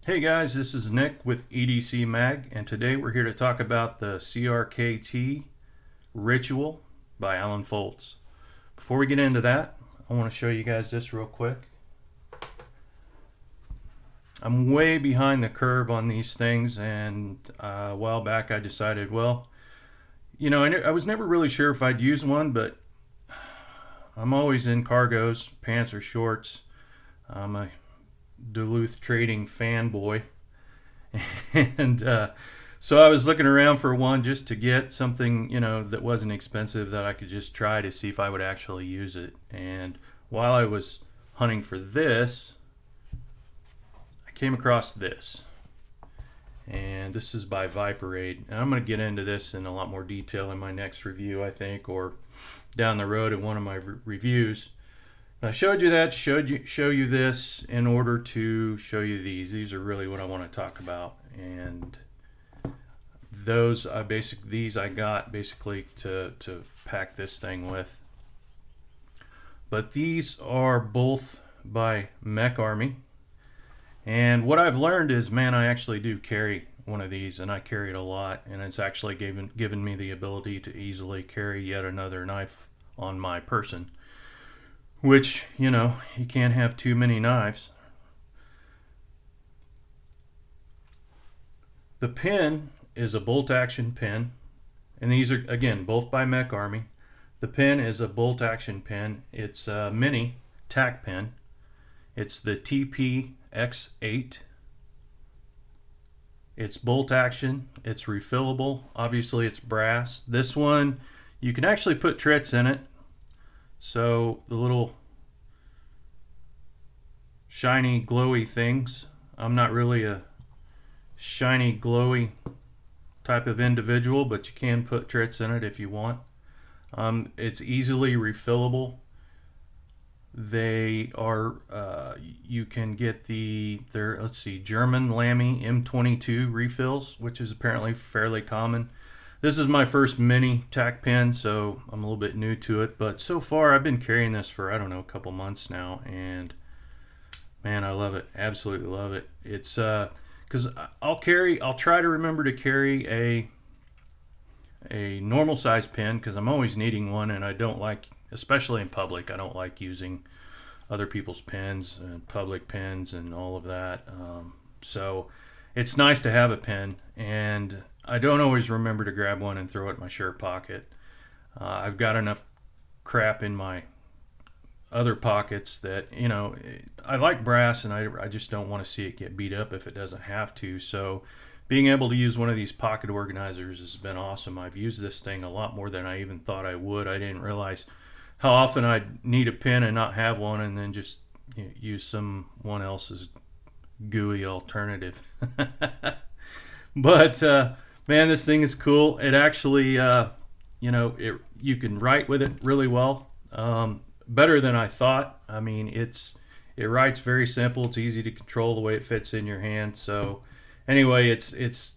Hey guys, this is Nick with EDC Mag, and today we're here to talk about the CRKT Ritual by Alan Folts. Before we get into that, I want to show you guys this real quick. I'm way behind the curve on these things, and a while back I decided, well, I was never really sure if I'd use one, but I'm always in cargos, pants or shorts. I'm a Duluth Trading fanboy, and so I was looking around for one just to get something, that wasn't expensive that I could just try to see if I would actually use it. And while I was hunting for this, I came across this, and this is by Viperade, and I'm going to get into this in a lot more detail in my next review, I think, or down the road in one of my reviews. I showed you that, show you this in order to show you these. These are really what I want to talk about, and these I got basically to pack this thing with. But these are both by MecArmy, and what I've learned is, man, I actually do carry one of these, and I carry it a lot, and it's actually given me the ability to easily carry yet another knife on my person. Which, you can't have too many knives. The pin is a bolt action pin, and these are, again, both by MecArmy. The pin is a bolt action pin. It's a mini tack pin. It's the TPX8. It's bolt action. It's refillable. Obviously, it's brass. This one, you can actually put trits in it. So the little shiny glowy things, I'm not really a shiny glowy type of individual, but you can put trits in it if you want. It's easily refillable. They are, you can get let's see, German Lamy M22 refills, which is apparently fairly common. This is my first mini tack pin, so I'm a little bit new to it, but so far I've been carrying this for, I don't know, a couple months now, and man, I love it. Absolutely love it. It's because I'll try to remember to carry a normal size pin, because I'm always needing one, and I don't like, especially in public, I don't like using other people's pins and public pins and all of that. So it's nice to have a pin, and I don't always remember to grab one and throw it in my shirt pocket. I've got enough crap in my other pockets that, I like brass, and I just don't want to see it get beat up if it doesn't have to. So being able to use one of these pocket organizers has been awesome. I've used this thing a lot more than I even thought I would. I didn't realize how often I'd need a pin and not have one, and then just use someone else's gooey alternative. But man, this thing is cool. It actually, you can write with it really well, better than I thought. I mean, it writes very simple. It's easy to control the way it fits in your hand. So, anyway, I just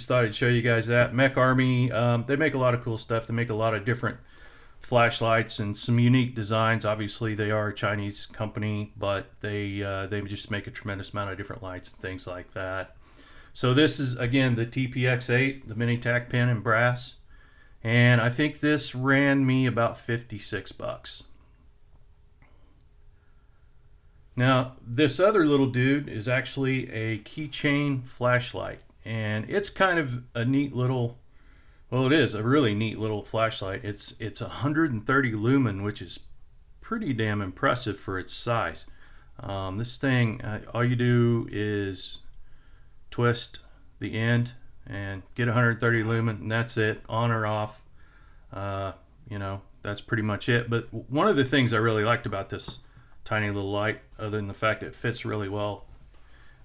thought I'd show you guys that. MecArmy, they make a lot of cool stuff. They make a lot of different flashlights and some unique designs. Obviously, they are a Chinese company, but they just make a tremendous amount of different lights and things like that. So this is, again, the TPX8, the mini tack pin in brass, and I think this ran me about 56 bucks. Now, this other little dude is actually a Keychain flashlight, and it's kind of a neat little, well, it is a really neat little flashlight. It's 130 lumen, which is pretty damn impressive for its size. This thing, all you do is twist the end and get 130 lumen, and that's it, on or off. That's pretty much it. But one of the things I really liked about this tiny little light, other than the fact that it fits really well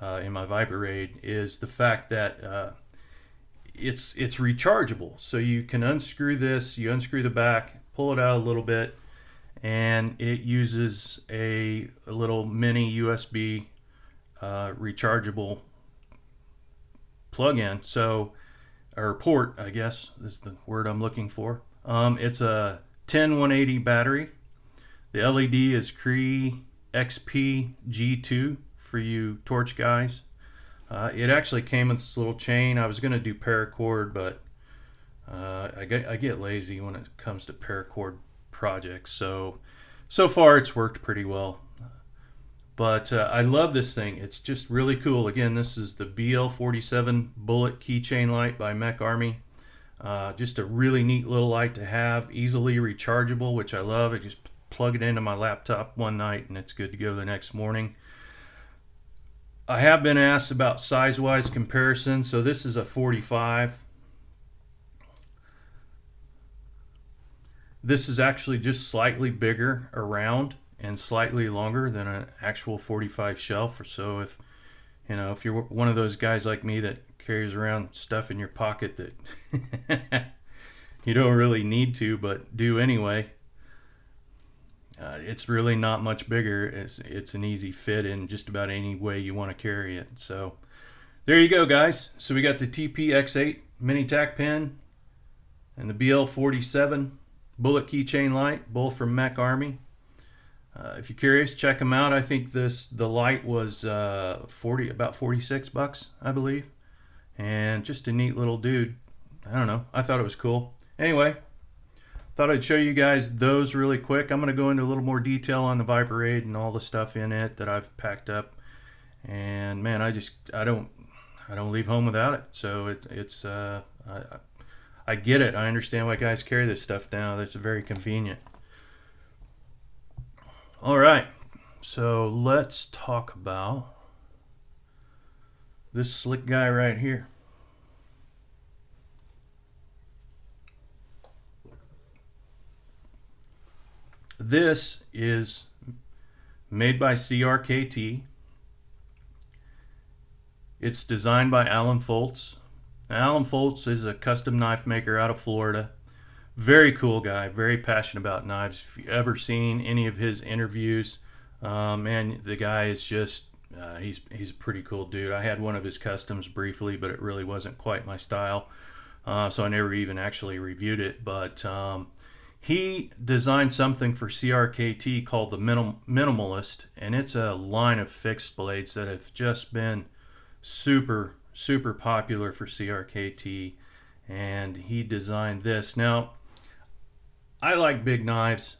in my Viperade, is the fact that it's rechargeable. So you can unscrew this, you unscrew the back, pull it out a little bit, and it uses a little mini USB rechargeable plug-in, or port, I guess is the word I'm looking for. It's a 10180 battery. The LED is Cree XP G2 for you torch guys. It actually came with this little chain. I was going to do paracord, but I get lazy when it comes to paracord projects. So far it's worked pretty well. But I love this thing. It's just really cool. Again, this is the BL47 Bullet Keychain light by MecArmy. Just a really neat little light to have, easily rechargeable, which I love. I just plug it into my laptop one night and it's good to go the next morning. I have been asked about size-wise comparison. So this is a 45. This is actually just slightly bigger around and slightly longer than an actual 45 shelf. So if you're one of those guys like me that carries around stuff in your pocket that you don't really need to but do anyway, it's really not much bigger. It's an easy fit in just about any way you want to carry it. So there you go, guys. So we got the TPX8 mini tack pen and the BL47 Bullet Keychain light, both from MecArmy. If you're curious, check them out. I think the light was about $46, I believe, and just a neat little dude. I don't know. I thought it was cool. Anyway, thought I'd show you guys those really quick. I'm going to go into a little more detail on the Viper8 and all the stuff in it that I've packed up. And man, I don't leave home without it. So I get it. I understand why guys carry this stuff now. That's very convenient. All right, so let's talk about this slick guy right here. This is made by CRKT. It's designed by Alan Folts. Now, Alan Folts is a custom knife maker out of Florida. Very cool guy, very passionate about knives. If you've ever seen any of his interviews, man, the guy is just, he's a pretty cool dude. I had one of his customs briefly, but it really wasn't quite my style. So I never even actually reviewed it. But he designed something for CRKT called the Minimalist, and it's a line of fixed blades that have just been super, super popular for CRKT. And he designed this. Now, I like big knives.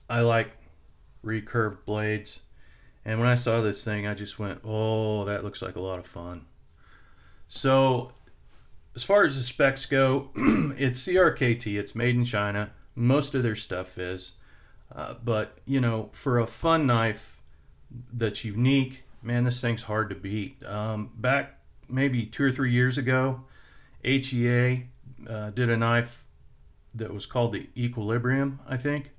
I like recurved blades. And when I saw this thing, I just went, oh, that looks like a lot of fun. So as far as the specs go, it's CRKT. It's made in China. Most of their stuff is. But, you know, for a fun knife that's unique, man, this thing's hard to beat. Back maybe 2 or 3 years ago, HEA did a knife that was called the Equilibrium, I think.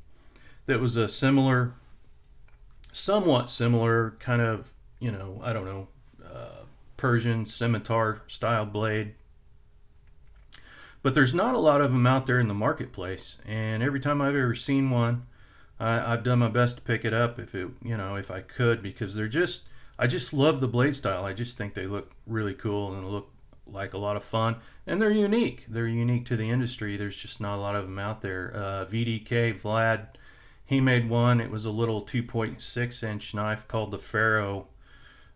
That was a similar, somewhat similar kind of, you know, I don't know, Persian scimitar style blade. But there's not a lot of them out there in the marketplace. And every time I've ever seen one, I've done my best to pick it up if I could, because I just love the blade style. I just think they look really cool and look like a lot of fun, and they're unique. They're unique to the industry. There's just not a lot of them out there. VDK Vlad, he made one. It was a little 2.6 inch knife called the Pharaoh.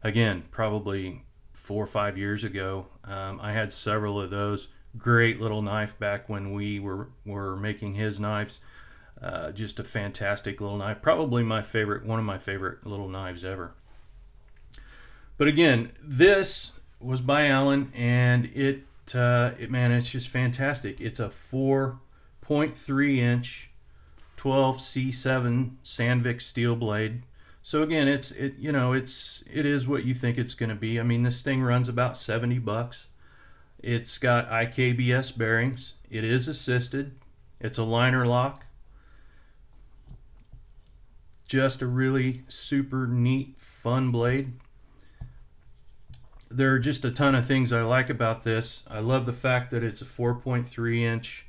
Again, probably 4 or 5 years ago. I had several of those. Great little knife back when we were making his knives. Just a fantastic little knife. Probably one of my favorite little knives ever. But again, this was by Alan, and man, it's just fantastic. It's a 4.3 inch 12C7 Sandvik steel blade. So again, it is what you think it's going to be. I mean, this thing runs about $70. It's got IKBS bearings. It is assisted. It's a liner lock. Just a really super neat, fun blade. There are just a ton of things I like about this. I love the fact that it's a 4.3 inch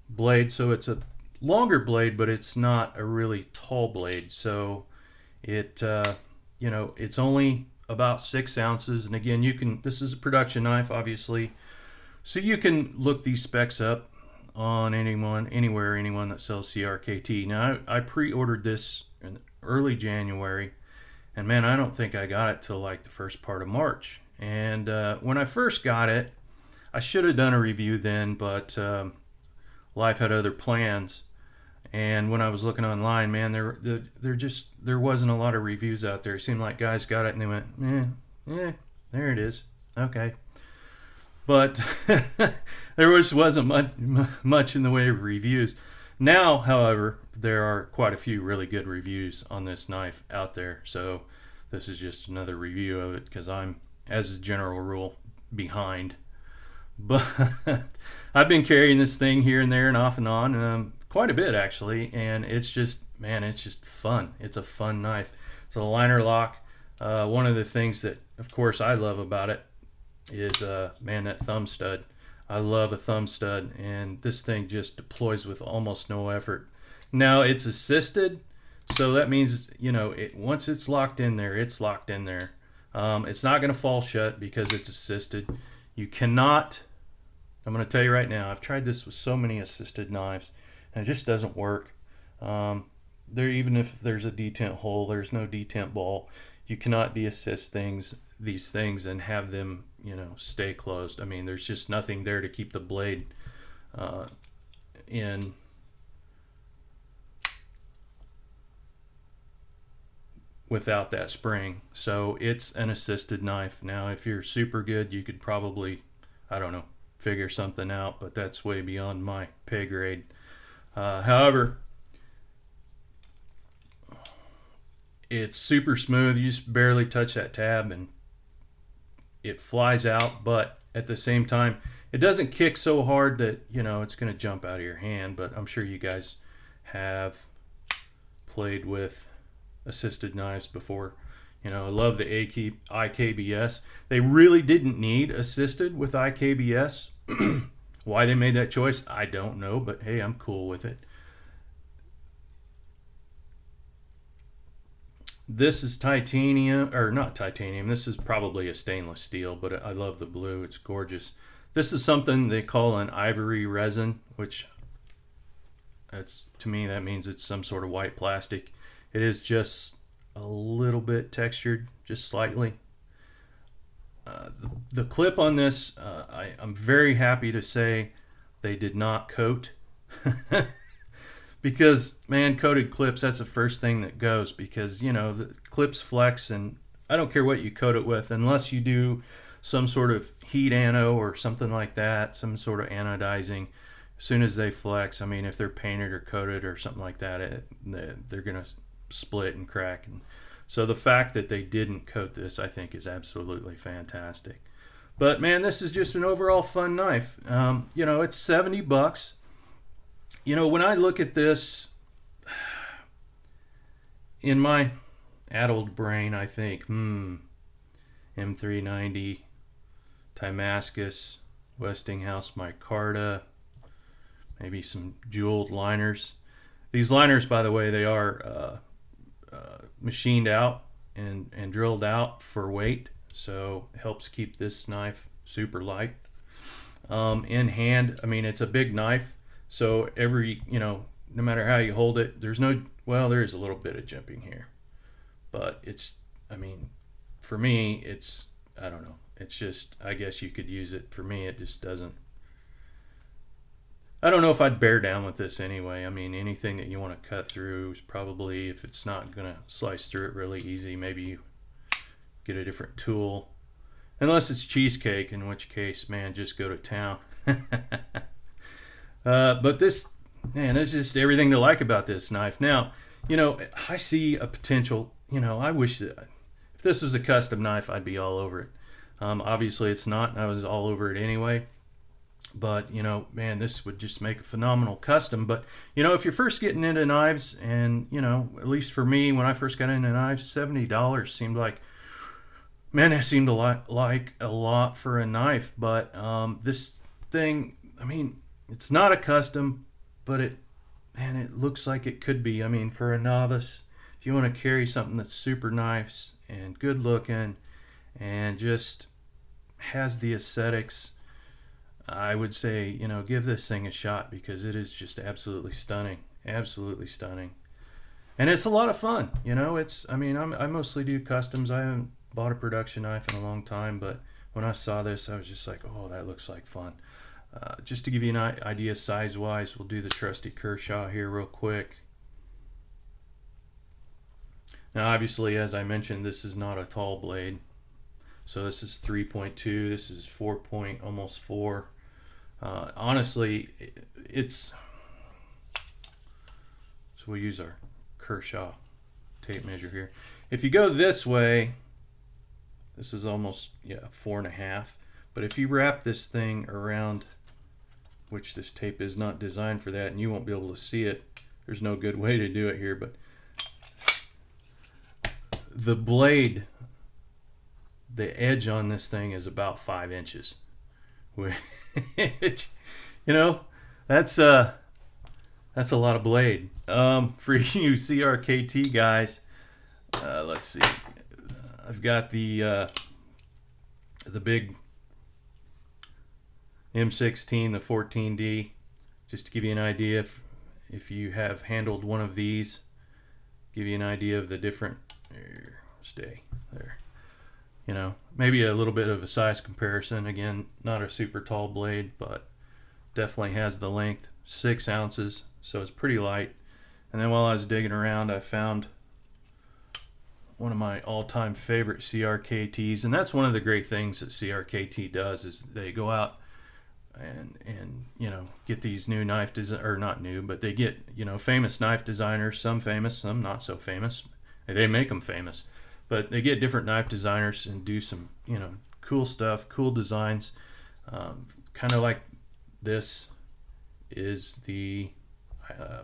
blade, so it's a longer blade, but it's not a really tall blade. So it's only about 6 ounces. And again, this is a production knife, obviously, so you can look these specs up on anyone that sells CRKT. Now, I pre-ordered this in early January, And man, I don't think I got it till like the first part of March. And when I first got it, I should have done a review then, but life had other plans. And when I was looking online, man, there wasn't a lot of reviews out there. It seemed like guys got it and they went, there it is, okay. But there wasn't much in the way of reviews. Now, however, there are quite a few really good reviews on this knife out there. So this is just another review of it because I'm, as a general rule, behind. But I've been carrying this thing here and there and off and on quite a bit actually, and it's just, man, it's just fun. It's a fun knife. It's a liner lock. One of the things that, of course, I love about it is, man, that thumb stud. I love a thumb stud, and this thing just deploys with almost no effort. Now, it's assisted, so that means, you know, once it's locked in there, it's locked in there. It's not going to fall shut because it's assisted. You cannot, I'm going to tell you right now, I've tried this with so many assisted knives, and it just doesn't work. Even if there's a detent hole, there's no detent ball. You cannot de-assist these things and have them, you know, stay closed. I mean, there's just nothing there to keep the blade in. Without that spring. So it's an assisted knife. Now, if you're super good, you could probably, I don't know, figure something out, but that's way beyond my pay grade. However, it's super smooth. You just barely touch that tab and it flies out, but at the same time, it doesn't kick so hard that, you know, it's going to jump out of your hand. But I'm sure you guys have played with assisted knives before. You know, I love the IKBS. They really didn't need assisted with IKBS. Why they made that choice, I don't know, but hey, I'm cool with it. This is titanium, or not titanium, this is probably a stainless steel, but I love the blue, it's gorgeous. This is something they call an ivory resin, which to me that means it's some sort of white plastic. It is just a little bit textured, just slightly. The clip on this, I'm very happy to say they did not coat. Because, man, coated clips, that's the first thing that goes. Because, you know, the clips flex, and I don't care what you coat it with, unless you do some sort of heat ano or something like that, some sort of anodizing. As soon as they flex, I mean, if they're painted or coated or something like that, they're going to split and crack. And so the fact that they didn't coat this, I think, is absolutely fantastic. But man, this is just an overall fun knife. You know, it's $70. You know, when I look at this, in my addled brain, I think, M390, Damascus, Westinghouse micarta, maybe some jeweled liners. These liners, by the way, they are machined out and drilled out for weight, so it helps keep this knife super light. In hand, I mean, it's a big knife, so every, you know, no matter how you hold it, there's no, well, there is a little bit of jimping here, but it's, I mean, for me, it's, I don't know, it's just, I guess you could use it. For me, it just doesn't, I don't know if I'd bear down with this anyway. I mean, anything that you want to cut through is probably, if it's not going to slice through it really easy, maybe you get a different tool. Unless it's cheesecake, in which case, man, just go to town. But this, man, it's just everything to like about this knife. Now, you know, I see a potential, you know, I wish that if this was a custom knife, I'd be all over it. Obviously, it's not. I was all over it anyway. But, you know, man, this would just make a phenomenal custom. But, you know, if you're first getting into knives, and, you know, at least for me, when I first got into knives, $70 seemed like, man, that seemed like a lot for a knife. But this thing, I mean, it's not a custom, but it looks like it could be. I mean, for a novice, if you want to carry something that's super nice and good looking and just has the aesthetics, I would say, you know, give this thing a shot, because it is just absolutely stunning. Absolutely stunning. and it's a lot of fun. You know, I mean, I mostly do customs. I haven't bought a production knife in a long time, but when I saw this, I was just like, oh, that looks like fun. Just to give you an idea size-wise, we'll do the trusty Kershaw here real quick. Now, obviously, as I mentioned, this is not a tall blade. So this is 3.2. This is 4 point, almost 4. Honestly, it's... So we'll use our Kershaw tape measure here. If you go this way, this is almost, 4.5. But if you wrap this thing around, which this tape is not designed for that, and you won't be able to see it. There's no good way to do it here, but the blade, the edge on this thing is about 5 inches. Which, that's a lot of blade. For you CRKT guys, let's see. I've got the big M16, the 14D, just to give you an idea. If you have handled one of these, give you an idea of the different. Stay there. Maybe a little bit of a size comparison. Again, not a super tall blade, but definitely has the length, 6 ounces, so it's pretty light. And then while I was digging around, I found one of my all-time favorite CRKTs, and that's one of the great things that CRKT does is they go out and get these new knife or not new, but they get famous knife designers, some famous, some not so famous. They make them famous, but they get different knife designers and do some cool stuff, cool designs. Kind of like this is the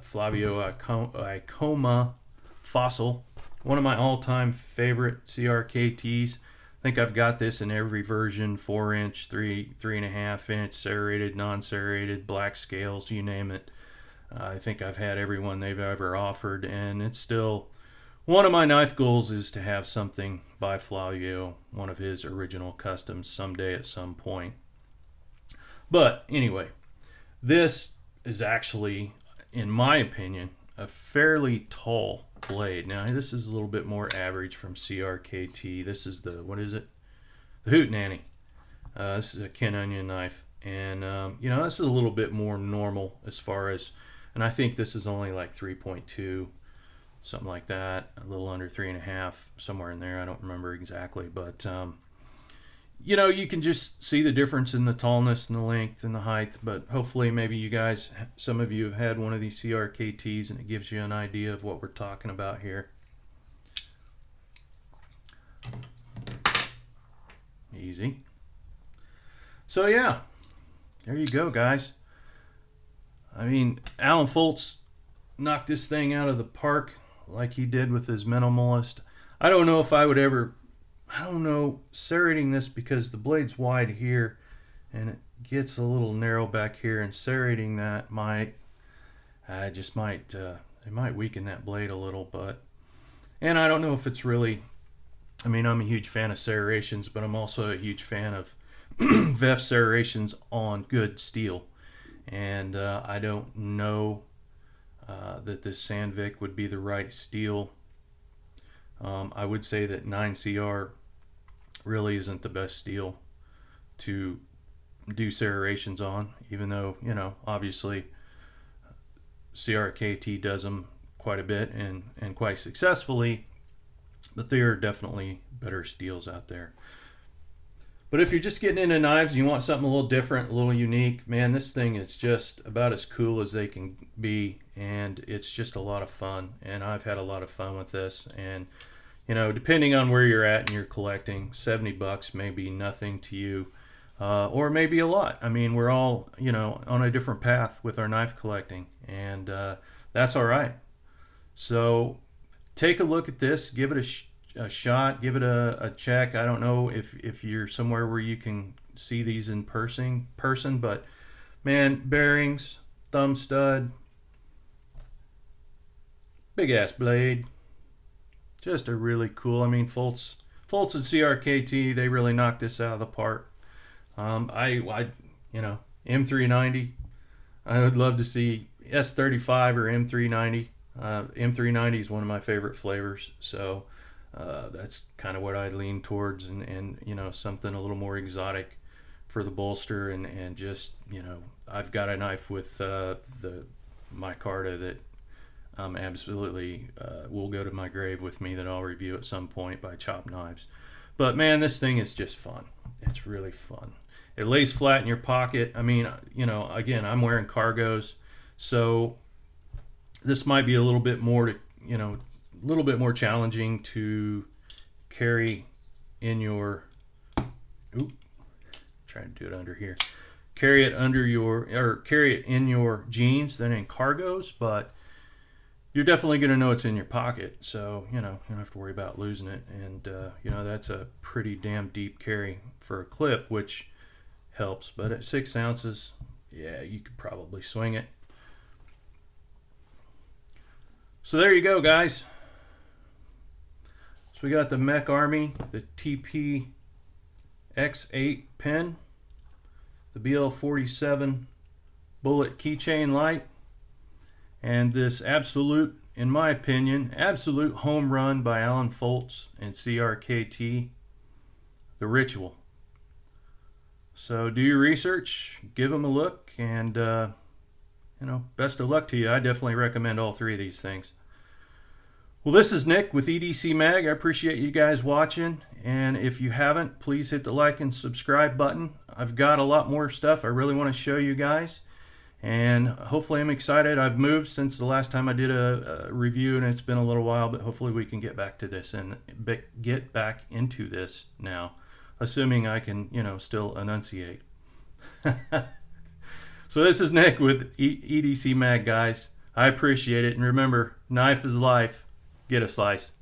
Flavio Icoma Fossil, one of my all-time favorite CRKTs. I think I've got this in every version: 4-inch, 3.5-inch, serrated, non-serrated, black scales, you name it. I think I've had every one they've ever offered, and it's still one of my knife goals is to have something by Flavio, one of his original customs, someday at some point. But anyway, this is actually, in my opinion, a fairly tall blade. Now, this is a little bit more average from CRKT. This is the, what is it? The Hootenanny. This is a Ken Onion knife. And, this is a little bit more normal as far as, and I think this is only like 3.2, something like that, a little under 3.5, somewhere in there. I don't remember exactly, but you can just see the difference in the tallness and the length and the height. But hopefully maybe you guys, some of you have had one of these CRKTs and it gives you an idea of what we're talking about here. Easy. So yeah, there you go, guys. I mean, Alan Folts knocked this thing out of the park like he did with his minimalist. I don't know if I would ever, serrating this because the blade's wide here and it gets a little narrow back here, and serrating that it might weaken that blade a little, and I don't know if it's really, I'm a huge fan of serrations, but I'm also a huge fan of VEF serrations on good steel, and I don't know that this Sandvik would be the right steel. I would say that 9CR really isn't the best steel to do serrations on, even though, obviously CRKT does them quite a bit and quite successfully, but there are definitely better steels out there. But if you're just getting into knives and you want something a little different, a little unique, man, this thing is just about as cool as they can be, and it's just a lot of fun, and I've had a lot of fun with this. And depending on where you're at and you're collecting, $70 may be nothing to you, or maybe a lot. I mean, we're all on a different path with our knife collecting, and that's all right. So take a look at this, give it a shot, give it a check. I don't know if you're somewhere where you can see these in person, but man, bearings, thumb stud, big ass blade, just a really cool. Folts and CRKT, they really knocked this out of the park. M390, I would love to see S35 or M390. M390 is one of my favorite flavors, so that's kind of what I lean towards, and you know, something a little more exotic for the bolster, and just, you know, I've got a knife with the micarta that absolutely will go to my grave with me, that I'll review at some point, by Chop Knives. But man, this thing is just fun. It's really fun. It lays flat in your pocket. I mean, you know, again, I'm wearing cargos, so this might be a little bit more, you know, a little bit more challenging to carry in your, trying to do it under here, carry it under your, or carry it in your jeans than in cargos, but you're definitely going to know it's in your pocket, so you know, you don't have to worry about losing it. And you know, that's a pretty damn deep carry for a clip, which helps. But at 6 ounces, yeah, you could probably swing it. So there you go, guys. So we got the MecArmy, the TP X8 pen, the BL47 bullet keychain light, and this absolute, in my opinion, absolute home run by Alan Folts and CRKT, the Ritual. So do your research, give them a look, and you know, best of luck to you. I definitely recommend all 3 of these things. Well, this is Nick with EDC Mag. I appreciate you guys watching, and if you haven't, please hit the like and subscribe button. I've got a lot more stuff I really want to show you guys, and hopefully I'm excited. I've moved since the last time I did a review, and it's been a little while, but hopefully we can get back to this and get back into this now, assuming I can, you know, still enunciate. So this is Nick with EDC Mag, guys. I appreciate it, and remember, knife is life. Get a slice.